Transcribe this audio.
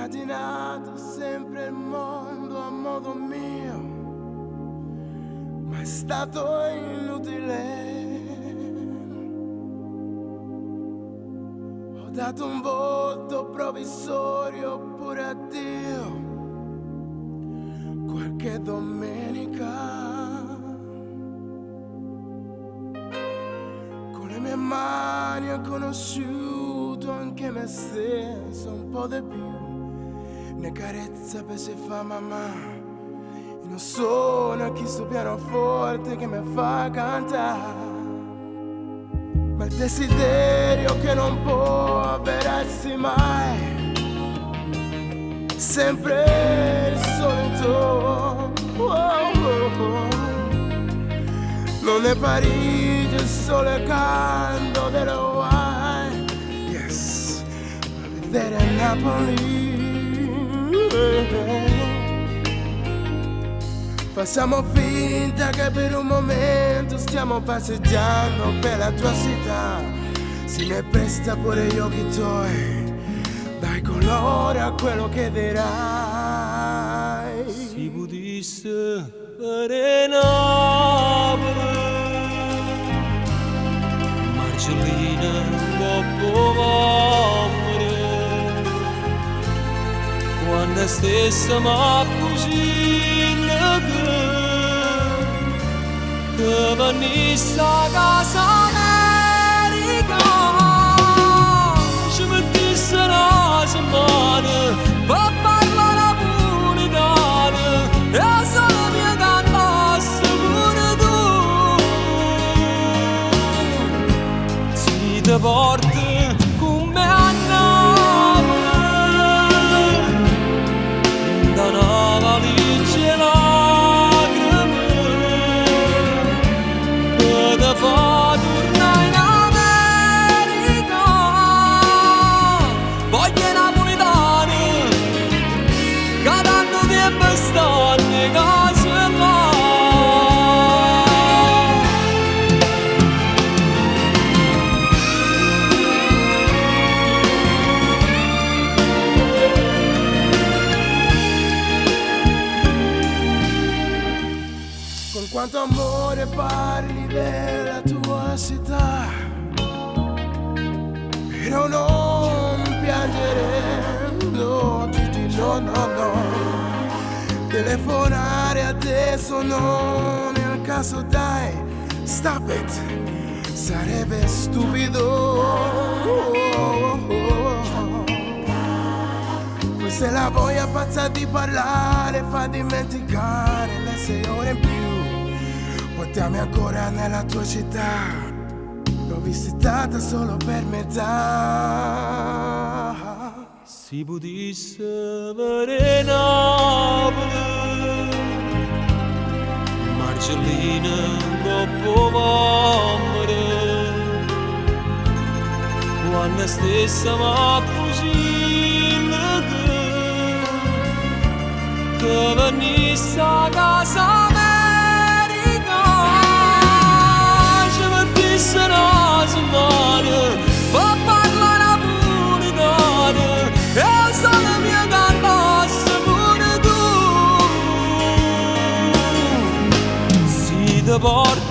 immaginato sempre il mondo a modo mio, ma è stato inutile. Ho dato un voto provvisorio pure a Dio qualche domenica. Con le mie mani ho conosciuto anche me stesso un po' di più. Ne carezza per se fa mamma. E non sono chi sto pianoforte che mi fa cantare, ma il desiderio che non può avverarsi mai, sempre il solito. Non è Parigi, il sole caldo dello Hawaii. Yes, a vedere Napoli. Facciamo finta che per un momento stiamo passeggiando per la tua città. Si ne presta pure gli occhi tuoi, dai colore a quello che dirai. Si potesse fare Napoli, Marcellina dopo morire, quando stessa ma così che venisse a casa America, ci mettesse una settimana per parlare napoletano e solo mi cantasse pure tu. Si ti porti con me a Napoli, da una valigia lacrime, che ti fa tornare in America. Voglio i napoletani che tanto tempo stanno in casa là. Con quanto amore parli della tua città, però non piangere, no, Gigi, no, no, no. Telefonare adesso non è il caso, dai, stop it, sarebbe stupido. Se la voglia pazza di parlare fa dimenticare le 6 ore in più. Portami ancora nella tua città, l'ho visitata solo per metà. Si potesse avere Napoli, Marcellina dopo morire, quando stessa ma così che venisse a casa America, ci mettesse una settimana per parlare napoletano e solo mi cantasse pure tu. Si ti porta